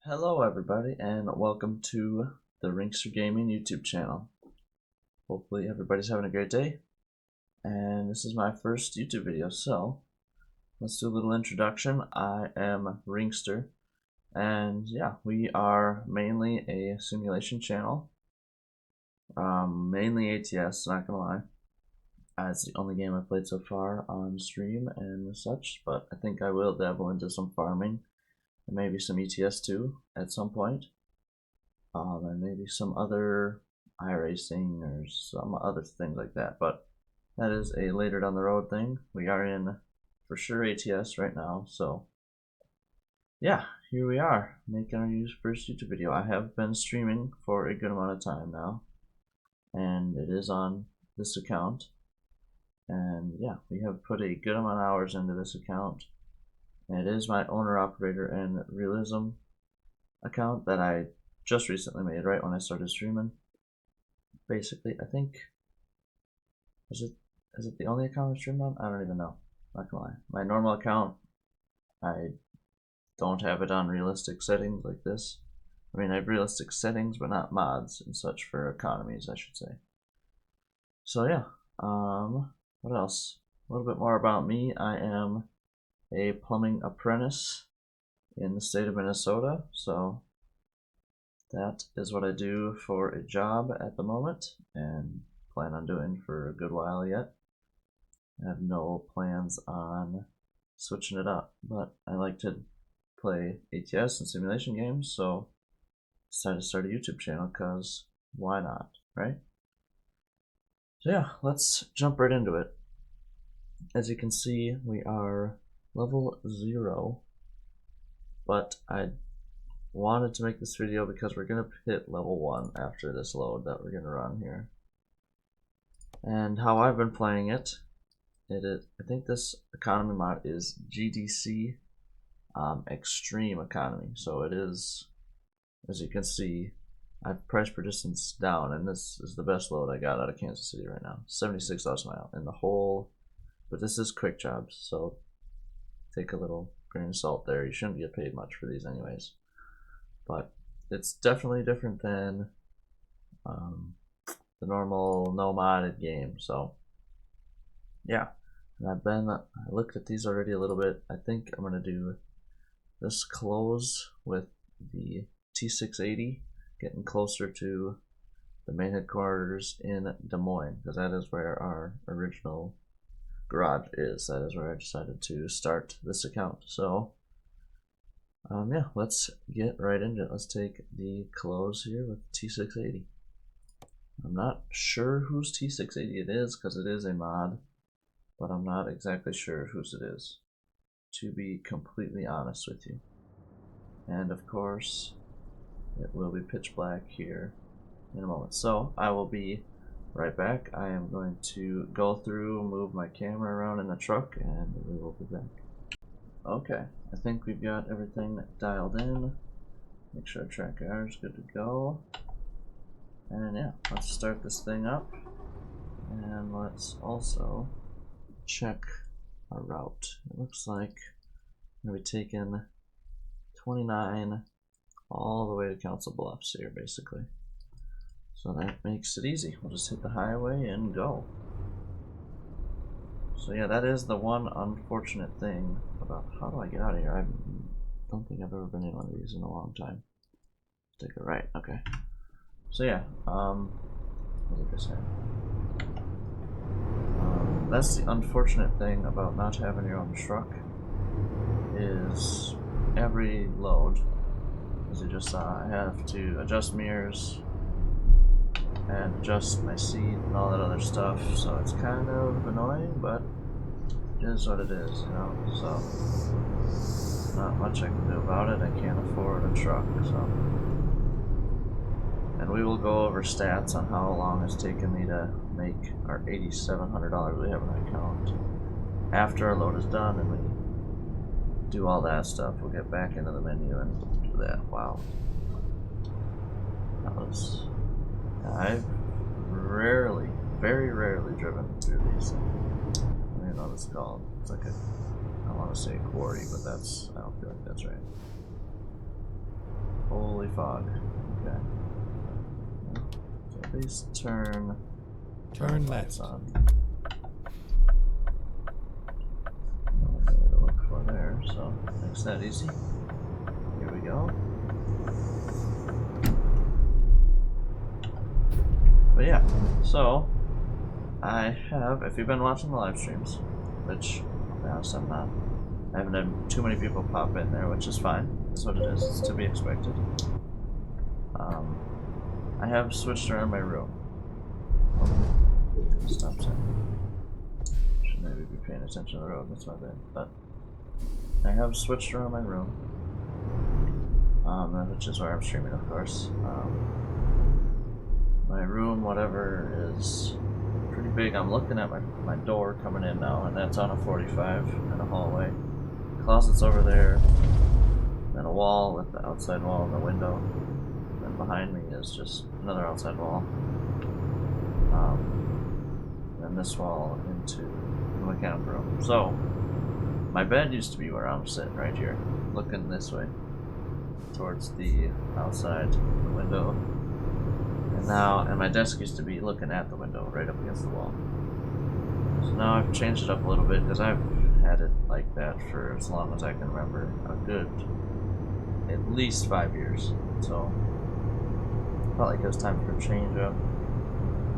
Hello everybody and welcome to the Rinkster Gaming YouTube channel. Hopefully everybody's having a great day, and this is my first YouTube video, so let's do a little introduction. I am Rinkster, and yeah, we are mainly a simulation channel, mainly ATS, not gonna lie. It's the only game I've played so far on stream and such, but I think I will dabble into some farming and maybe some ETS too at some point. And maybe some other iRacing or some other things like that, but that is a later down the road thing. We are in for sure ATS right now, so yeah, here we are making our first YouTube video. I have been streaming for a good amount of time now, and it is on this account, and yeah, we have put a good amount of hours into this account. And it is my owner, operator, and realism account that I just recently made right when I started streaming. Basically, I think, is it the only account I streamed on? I don't even know. Not gonna lie. My normal account, I don't have it on realistic settings like this. I mean, I have realistic settings, but not mods and such for economies, I should say. So yeah, what else? A little bit more about me. I am a plumbing apprentice in the state of Minnesota, so that is what I do for a job at the moment and plan on doing for a good while yet. I have no plans on switching it up, but I like to play ATS and simulation games, so I decided to start a YouTube channel because why not, right? So yeah, let's jump right into it. As you can see, we are level 0, but I wanted to make this video because we're going to hit level 1 after this load that we're going to run here. And how I've been playing it, I think this economy mod is GDC Extreme Economy. So it is, as you can see, I've priced per distance down, and this is the best load I got out of Kansas City right now. 76,000 miles in the whole, but this is quick jobs, so take a little grain of salt there. You shouldn't get paid much for these anyways, but it's definitely different than the normal no modded game. So yeah, and I looked at these already a little bit. I think I'm gonna do this close with the T680, getting closer to the main headquarters in Des Moines, because that is where our original garage is. That is where I decided to start this account. So yeah, let's get right into it. Let's take the close here with T680. I'm not sure whose T680 it is because it is a mod, but I'm not exactly sure whose it is, to be completely honest with you. And of course, it will be pitch black here in a moment. So I will be right back. I am going to go through, move my camera around in the truck, and we will be back. Okay, I think we've got everything dialed in. Make sure our track R is good to go. And yeah, let's start this thing up. And let's also check our route. It looks like we're going to be taking 29 all the way to Council Bluffs here, basically. So that makes it easy. We'll just hit the highway and go. So yeah, that is the one unfortunate thing about how do I get out of here. I don't think I've ever been in one of these in a long time. Take a right, okay. So yeah, what did I say? That's the unfortunate thing about not having your own truck, is every load, as you just saw, I have to adjust mirrors and adjust my seat and all that other stuff, so it's kind of annoying, but it is what it is, you know, so not much I can do about it. I can't afford a truck, so. And we will go over stats on how long it's taken me to make our $8,700 we have in our account after our load is done, and we do all that stuff. We'll get back into the menu and do that. Wow, that was, I've rarely, very rarely driven through these. I don't even know what it's called. It's like I want to say quarry, but I don't feel like that's right. totally fog. Okay. So at least turn left. on. No way to look for there, so makes that easy. Here we go. But yeah, so I have, if you've been watching the live streams, which I'll be honest, I'm not. I haven't had too many people pop in there, which is fine. That's what it is. It's to be expected. I have switched around my room. Stop sign. Should maybe be paying attention to the road. That's my bad. But I have switched around my room, which is where I'm streaming, of course. My room, whatever, is pretty big. I'm looking at my door coming in now, and that's on a 45 in a hallway. Closet's over there, then a wall with the outside wall and the window. Then behind me is just another outside wall. And this wall into the mechanic room. So, my bed used to be where I'm sitting right here, looking this way, towards the outside window. And my desk used to be looking at the window, right up against the wall. So now I've changed it up a little bit, because I've had it like that for as long as I can remember, a good, at least 5 years. So, felt like it was time for a change up,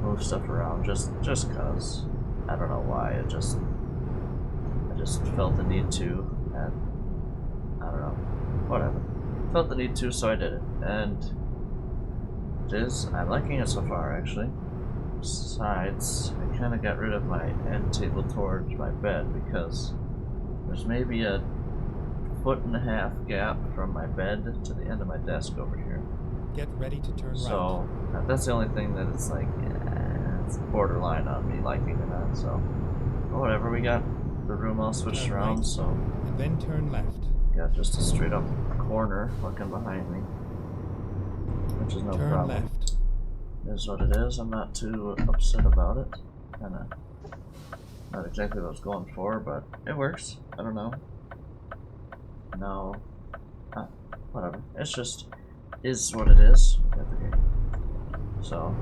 move stuff around, just cause, I don't know why, I just felt the need to, and I don't know, whatever. Felt the need to, so I did it, and I'm liking it so far, actually. Besides, I kind of got rid of my end table towards my bed because there's maybe a 1.5 foot gap from my bed to the end of my desk over here. Get ready to turn right. So that's the only thing that it's like, it's borderline on me liking it not. So whatever, we got the room all switched around. Right. So and then turn left. Got just a straight up corner looking behind me, which is no problem. Left. It is what it is. I'm not too upset about it. Kinda not exactly what I was going for, but it works. I don't know. No. Whatever. It's just is what it is. So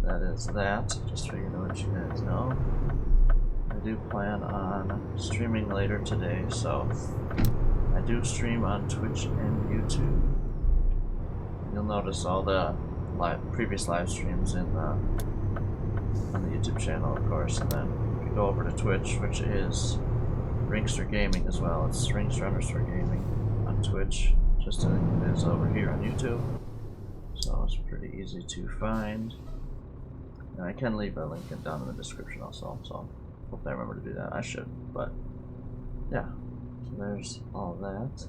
that is that. Just so you know what you guys know. I do plan on streaming later today, so I do stream on Twitch and YouTube. You'll notice all the previous live streams on the YouTube channel, of course, and then if you go over to Twitch, which is Ringster Gaming as well. It's Ringster_Gaming on Twitch, just as it is over here on YouTube. So it's pretty easy to find. And I can leave a link down in the description also, so hope I remember to do that. I should, but yeah. So there's all that.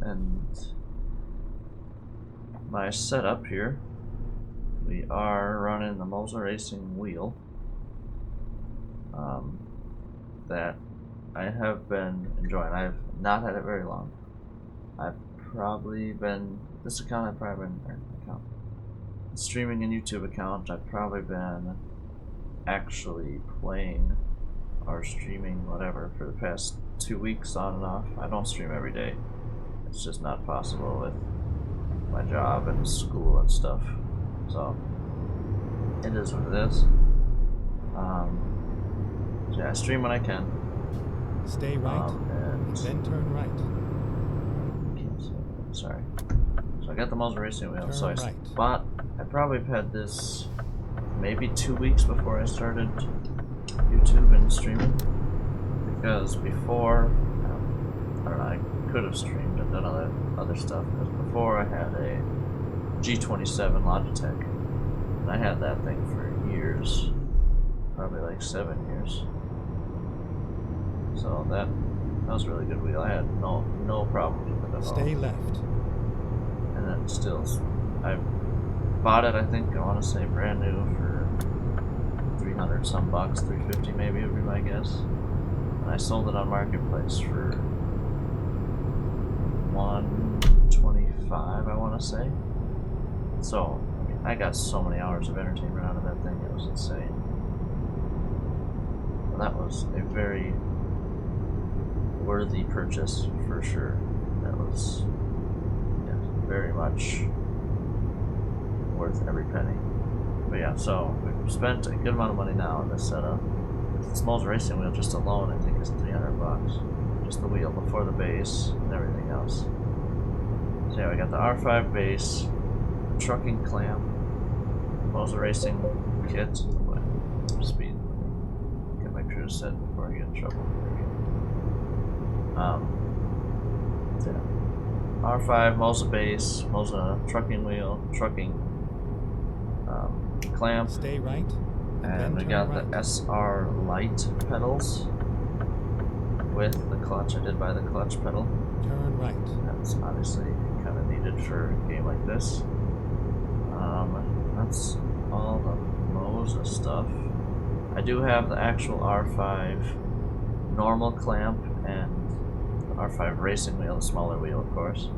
And my setup here, we are running the Moser Racing wheel that I have been enjoying. I've not had it very long. I've probably been, this account I've probably been, streaming and YouTube account, I've probably been actually playing or streaming whatever for the past 2 weeks on and off. I don't stream every day. It's just not possible with my job and school and stuff. So it is what it is. So yeah, I stream when I can. Stay right and then turn right. Sorry. So I got the Moser Racing wheel. So I probably had this maybe 2 weeks before I started YouTube and streaming, because before, I don't know, I could have streamed and done other stuff, because before I had a G27 Logitech, and I had that thing for years, probably like 7 years. So that was a really good wheel. I had no problems with it at all. Stay left. And then still, I bought it, I think, I want to say brand new for 300 some bucks, 350 maybe would be my guess. And I sold it on Marketplace for 125, I want to say. So, I mean, I got so many hours of entertainment out of that thing, it was insane. And that was a very worthy purchase for sure. That was, yeah, very much worth every penny. But yeah, so we've spent a good amount of money now on this setup. This Moza racing wheel just alone, I think, is $300. Just the wheel before the base and everything else. So yeah, we got the R5 base, trucking clamp, Moza racing kit. Speed. Get my cruise set before I get in trouble. So yeah. R5 Moza base, Moza trucking wheel, trucking clamp. Stay right. And we got the SR light pedals with the clutch. I did buy the clutch pedal. Turn right. That's obviously kind of needed for a game like this. That's all the Moza stuff. I do have the actual R5 normal clamp and the R5 racing wheel, the smaller wheel, of course.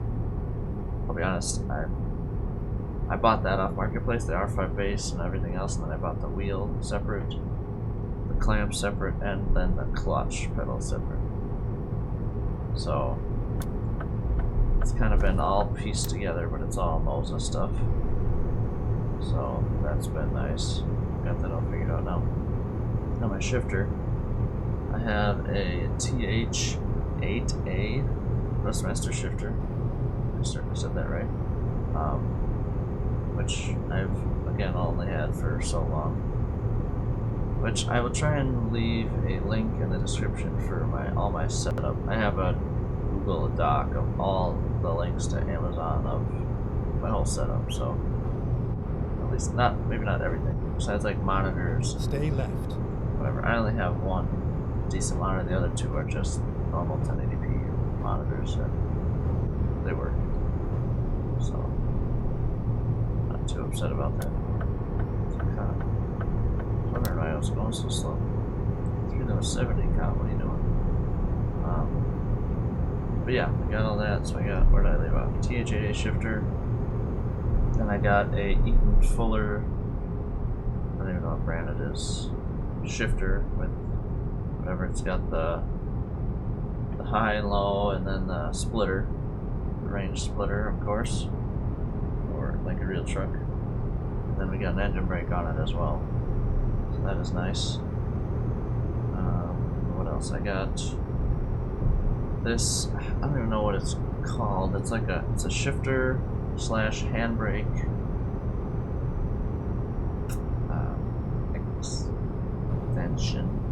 I'll be honest, I bought that off Marketplace, the R5 base and everything else, and then I bought the wheel separate, the clamp separate, and then the clutch pedal separate. So it's kind of been all pieced together, but it's all Moza stuff. So that's been nice. Got that all figured out now. Now my shifter, I have a TH8A Thrustmaster shifter. I said that right. Which I've again only had for so long. Which I will try and leave a link in the description for all my setup. I have a Google Doc of all the links to Amazon of my whole setup, so at least maybe not everything. Besides like monitors. Stay left. Whatever. I only have one decent monitor. The other two are just normal 1080p monitors, and they work. So not too upset about that. So kind of wondering why I was going so slow. 370 count. What are you doing? But yeah, I got all that. So I got, where did I leave off? THA shifter. Then I got a Eaton Fuller. I don't even know what brand it is. Shifter with whatever, it's got the high and low, and then the splitter, the range splitter, of course, or like a real truck. And then we got an engine brake on it as well, so that is nice. What else I got? This, I don't even know what it's called. It's like it's a shifter slash handbrake.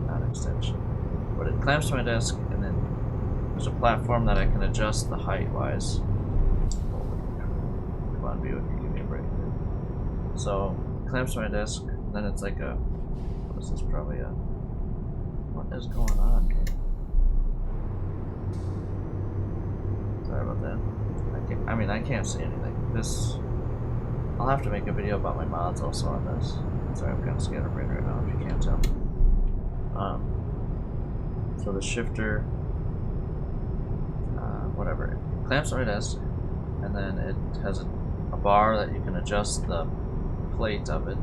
Not extension, but it clamps to my desk, and then there's a platform that I can adjust the height wise. Come on, Buick, give me a break. So it clamps to my desk, and then it's like what is this? Probably what is going on here? Sorry about that. I can't see anything. I'll have to make a video about my mods also on this. Sorry, I'm kind of scatterbrained right now, if you can't tell. So the shifter, whatever, it clamps on my desk, and then it has a bar that you can adjust the plate of it.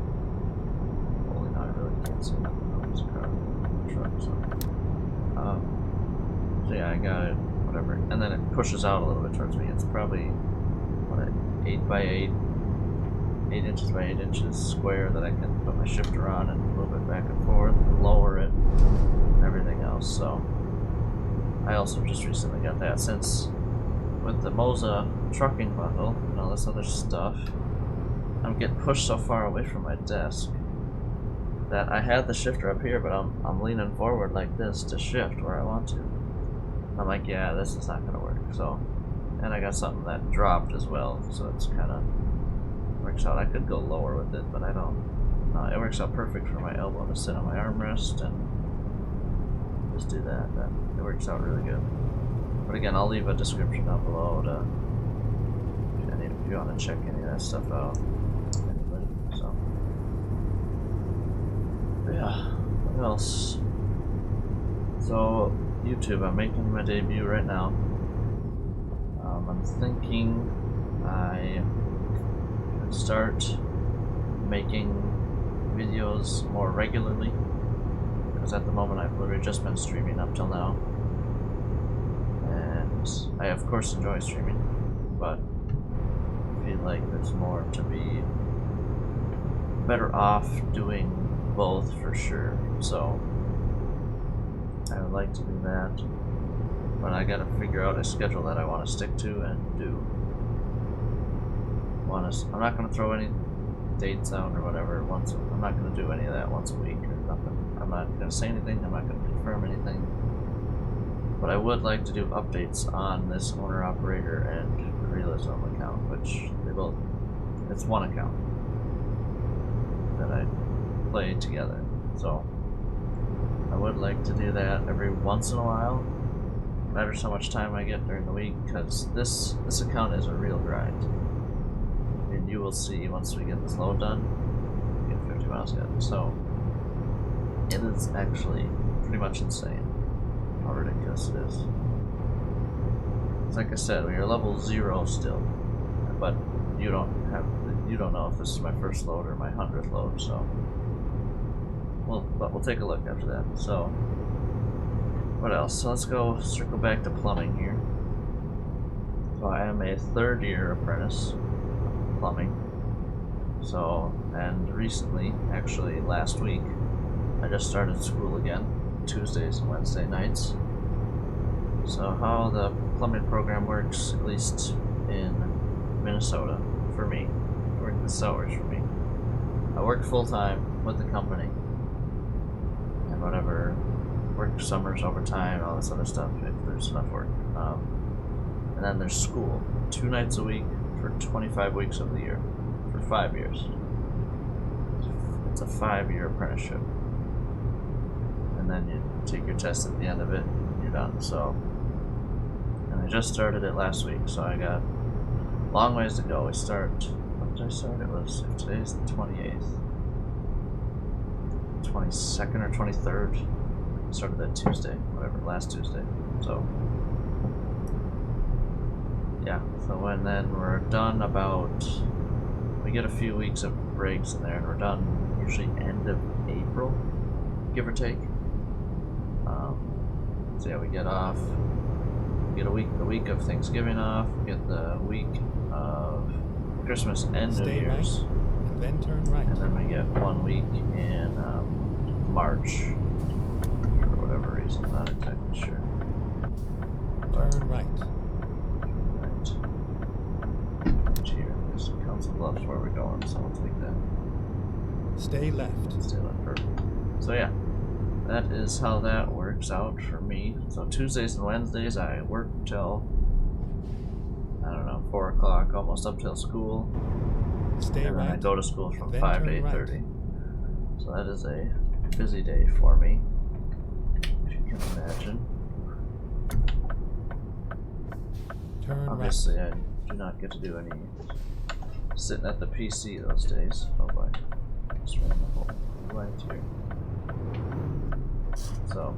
Holy no, I really can't see nothing on this car. Truck, so yeah, I got it, whatever, and then it pushes out a little bit towards me. It's probably, 8 by 8 inches by 8 inches square that I can put my shifter on and move it back and forth, lower it, and everything else. So I also just recently got that, since with the Moza trucking bundle and all this other stuff, I'm getting pushed so far away from my desk that I had the shifter up here, but I'm leaning forward like this to shift where I want to. I'm like, yeah, this is not gonna work. So, and I got something that dropped as well, so it's kind of works out. I could go lower with it, but I don't. No, it works out perfect for my elbow to sit on my armrest and just do that. It works out really good. But again, I'll leave a description down below if you want to check any of that stuff out. So, but yeah, what else? So, YouTube, I'm making my debut right now. I'm thinking I could start making videos more regularly, because at the moment I've literally just been streaming up till now. and I of course enjoy streaming, but I feel like there's more to be better off doing both for sure. So I would like to do that, but I gotta figure out a schedule that I want to stick to and do. I'm not gonna throw any dates out or whatever. I'm not gonna do any of that once a week or nothing. I'm not gonna say anything. I'm not gonna confirm anything. But I would like to do updates on this owner operator and realism account, which it's one account that I play together. So I would like to do that every once in a while, no matter how much time I get during the week, because this account is a real grind. And you will see once we get this load done, we get 50 miles yet. So it is actually pretty much insane how ridiculous it is. It's like I said, we are level 0 still, but you don't know if this is my first load or my 100th load, so we'll take a look after that. So what else? So let's go circle back to plumbing here. So I am a 3rd year apprentice plumbing. So, and recently, actually last week, I just started school again, Tuesdays and Wednesday nights. So how the plumbing program works, at least in Minnesota, for me, this hours for me. I work full time with the company, and whatever, work summers, overtime, all this other stuff if there's enough work. And then there's school, 2 nights a week for 25 weeks of the year, for 5 years. It's a 5-year apprenticeship, and then you take your test at the end of it, and you're done. So, and I just started it last week, so I got a long ways to go. What did I start? It was, if today's the 28th, 22nd or 23rd. I started that Tuesday, whatever, last Tuesday. So yeah, so and then we're done we get a few weeks of breaks in there, and we're done usually end of April, give or take. So yeah, we get off, we get the week of Thanksgiving off, we get the week of Christmas and New Year's, and then turn right. And then we get 1 week in March, for whatever reason, not exactly sure. Turn right. Here, there's Council Bluffs where we're going, so we'll take that. Stay left. Stay left, perfect. So yeah, that is how that works out for me. So Tuesdays and Wednesdays I work till, I don't know, 4 o'clock, almost up till school. Stay and right. then I go to school from then 5 to turn 8:30. right. So that is a busy day for me, if you can imagine. Turn Obviously, right. I do not get to do any sitting at the PC those days. Oh boy, just ran the whole right here. So,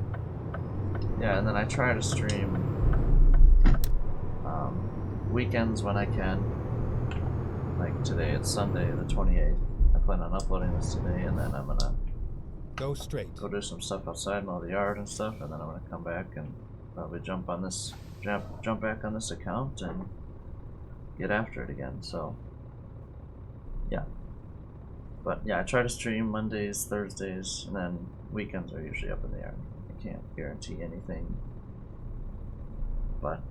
yeah, and then I try to stream weekends when I can. Like today, it's Sunday the 28th. I plan on uploading this today, and then I'm gonna Go straight. go do some stuff outside, mow the yard and stuff, and then I'm gonna come back and probably jump back on this account and get after it again. So yeah, but yeah, I try to stream Mondays, Thursdays, and then weekends are usually up in the air. I can't guarantee anything, but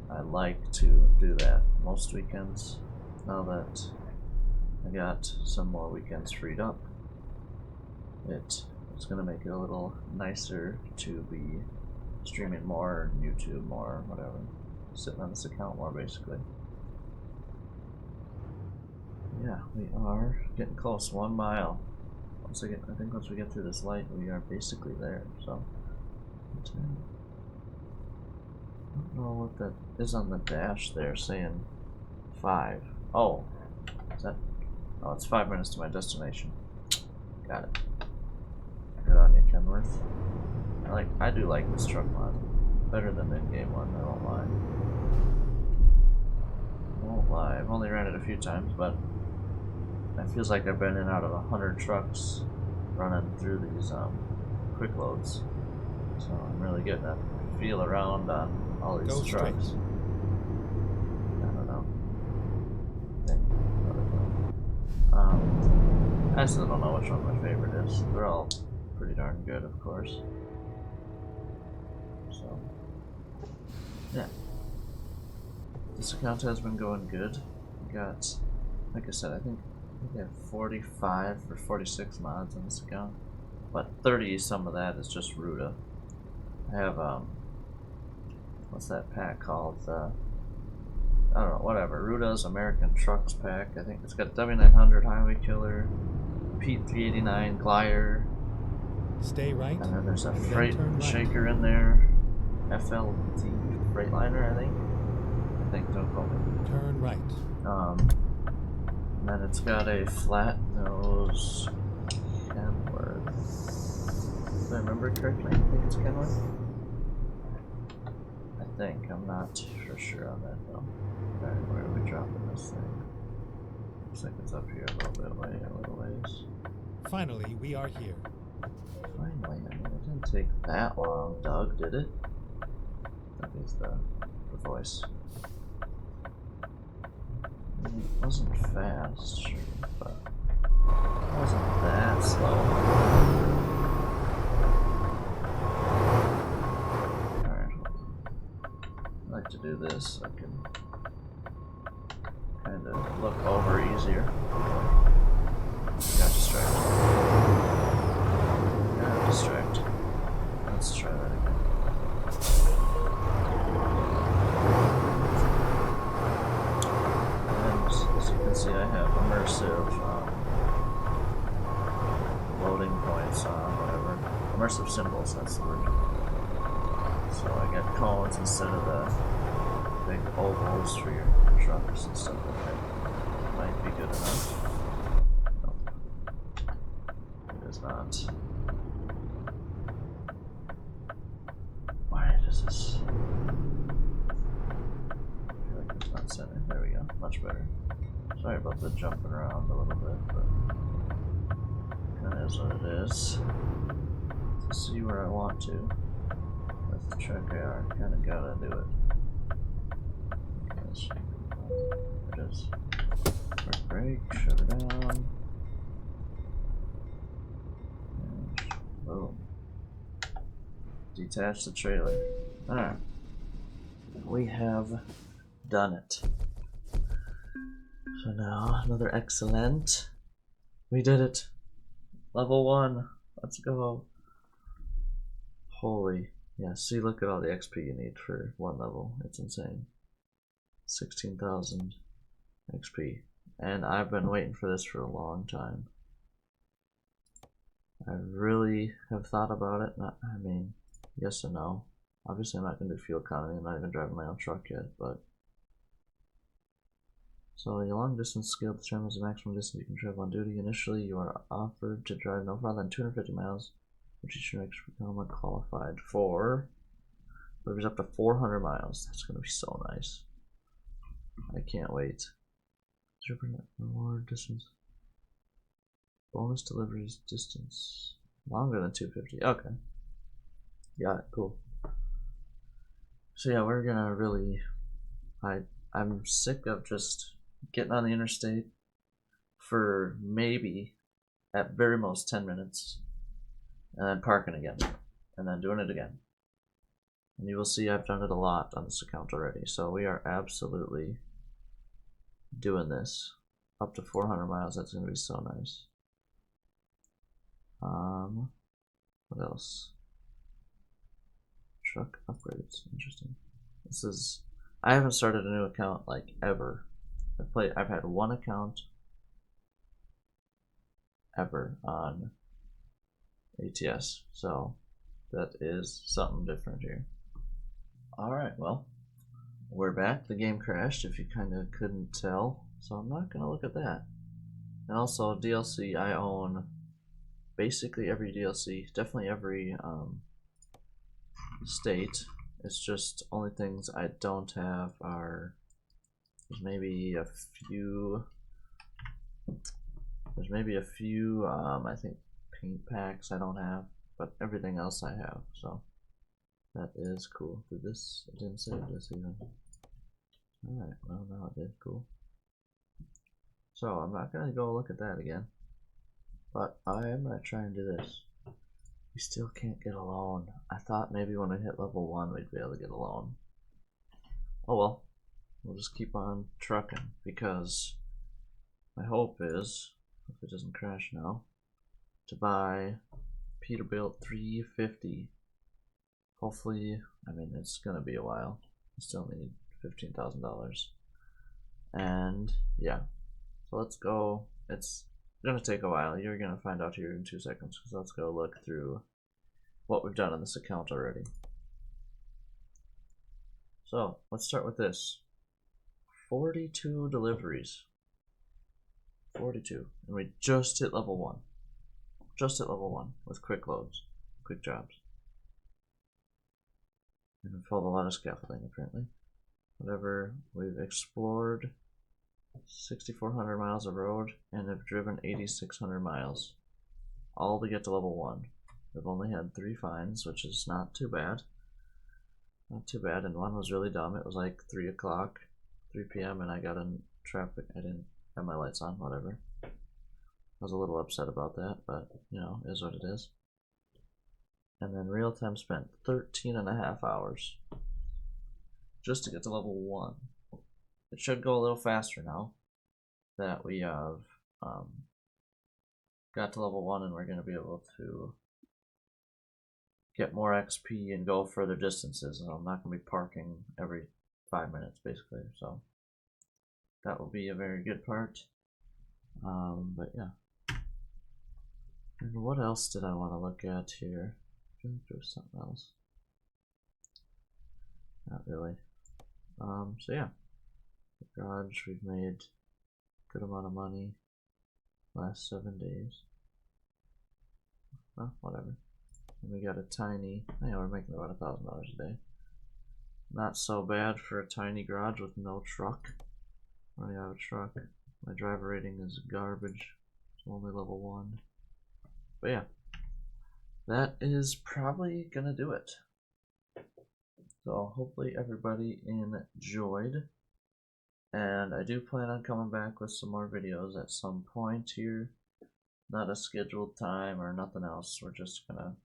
I like to do that most weekends. Now that I got some more weekends freed up, it's gonna make it a little nicer to be streaming more, YouTube more, whatever, sitting on this account more, basically. Yeah, we are getting close. 1 mile. I think once we get through this light, we are basically there. So, I don't know what that is on the dash there, saying 5. Oh, is that? Oh, it's 5 minutes to my destination. Got it. Good on you, Kenworth. I do like this truck mod. Better than the in-game one, I won't lie. I've only ran it a few times, but it feels like I've been in out of 100 trucks running through these quick loads. So I'm really getting a feel around on all these Go trucks. straight. I don't know. I still don't know which one my favorite is. They're all pretty darn good, of course. So, yeah. This account has been going good. We got, like I said, I think we have 45 or 46 mods on this account, but 30 some of that is just Ruta. I have what's that pack called? I don't know, whatever. Ruta's American Trucks pack. I think it's got a W900 Highway Killer, Pete 389 Glider. Stay right. And then there's a and freight then turn right. shaker in there. FLT Freightliner, I think. Don't quote me. Turn right. And then it's got a flat nose Kenworth. If I remember correctly, I think it's Kenworth. I think. I'm not for sure on that though. Alright, where are we dropping this thing? Looks like it's up here a little bit away, a little ways. Finally, we are here. Finally, I mean, it didn't take that long, Doug, did it? That is the voice. It wasn't fast, sure, but it wasn't that slow. Alright, I like to do this so I can kind of look over easier. Got distracted. Got distracted. Let's try that again. As you can see, I have immersive loading points on whatever. Immersive symbols, that's the word. So I get cones instead of the big ovals for your trucks and stuff like that. Might be good enough. Nope. It is not. Why does this? I feel like it's not center. There we go. Much better. Sorry about the jumping around a little bit, but that is what it is. To see where I want to. That's the track I kind of gotta do it. There it is. Quick brake, shut her down. And boom. Detach the trailer. Alright. We have done it. So now, another excellent. We did it. Level 1. Let's go. Holy. Yeah, see, look at all the XP you need for one level. It's insane. 16,000 XP. And I've been waiting for this for a long time. I really have thought about it. I mean, yes and no. Obviously, I'm not going to do fuel economy. I'm not even driving my own truck yet, but. So, your long distance scale determines the maximum distance you can travel on duty. Initially, you are offered to drive no farther than 250 miles, which is your next become qualified for. Delivers up to 400 miles. That's going to be so nice. I can't wait. More distance. Bonus deliveries distance. Longer than 250. Okay. Got it. Cool. So yeah, we're gonna really. I'm sick of just getting on the interstate for maybe, at very most, 10 minutes, and then parking again, and then doing it again. And you will see I've done it a lot on this account already. So we are absolutely doing this. Up to 400 miles. That's gonna be so nice. What else? Truck upgrades. Interesting. This is. I haven't started a new account like ever. I've had one account ever on ATS, so that is something different here. Alright, well, we're back. The game crashed if you kind of couldn't tell, so I'm not going to look at that. And also, DLC, I own basically every DLC, definitely every state. It's just only things I don't have are. There's maybe a few. I think paint packs I don't have, but everything else I have. So That is cool. Did this? It didn't save this even. Alright, well now it did. Cool. So I'm not gonna go look at that again. But I am gonna try and do this. We still can't get a loan. I thought maybe when we hit level 1 we'd be able to get a loan. Oh well. We'll just keep on trucking because my hope is, if it doesn't crash now, to buy Peterbilt 350. Hopefully, I mean it's gonna be a while. I still need $15,000. And yeah, so let's go. It's gonna take a while. You're gonna find out here in 2 seconds. So let's go look through what we've done on this account already. So let's start with this. 42 deliveries. 42. And we just hit level 1. Just hit level 1 with quick loads, quick jobs. And we filled a lot of scaffolding apparently. Whatever, we've explored 6,400 miles of road and have driven 8,600 miles. All to get to level 1. We've only had 3 fines, which is not too bad. Not too bad, and one was really dumb. It was like 3 o'clock, 3 p.m. and I got in traffic. I didn't have my lights on, whatever. I was a little upset about that, but you know, is what it is. And then real time spent 13.5 hours just to get to level 1. It should go a little faster now that we have got to level 1 and we're going to be able to get more XP and go further distances. I'm not going to be parking every 5 minutes basically, so that will be a very good part. But yeah. And what else did I want to look at here? I think there was something else. Not really. So yeah. The garage, we've made a good amount of money last 7 days. Well, whatever. And we got a tiny, yeah, we're making about $1,000 a day. Not so bad for a tiny garage with no truck. I don't have a truck. My driver rating is garbage. It's only level 1. But yeah, that is probably gonna do it. So hopefully everybody enjoyed. And I do plan on coming back with some more videos at some point here. Not a scheduled time or nothing else. We're just gonna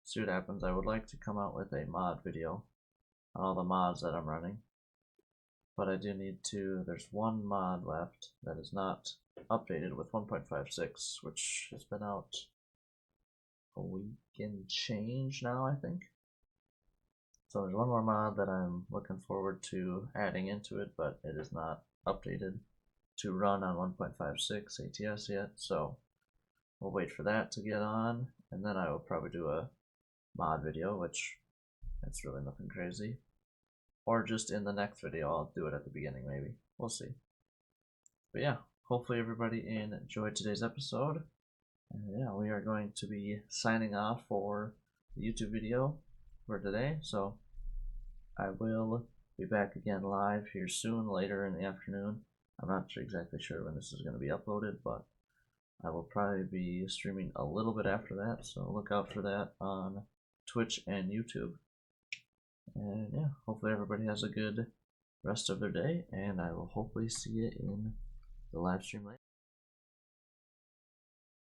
see what happens. I would like to come out with a mod video on all the mods that I'm running. But I do need to, there's one mod left that is not updated with 1.56, which has been out a week and change now, I think. So there's one more mod that I'm looking forward to adding into it, but it is not updated to run on 1.56 ATS yet, so we'll wait for that to get on, and then I will probably do a mod video, which it's really nothing crazy. Or just in the next video, I'll do it at the beginning maybe. We'll see. But yeah, hopefully everybody enjoyed today's episode. And yeah, we are going to be signing off for the YouTube video for today. So I will be back again live here soon, later in the afternoon. I'm not exactly sure when this is going to be uploaded, but I will probably be streaming a little bit after that. So look out for that on Twitch and YouTube. And yeah, hopefully everybody has a good rest of their day, and I will hopefully see you in the live stream later.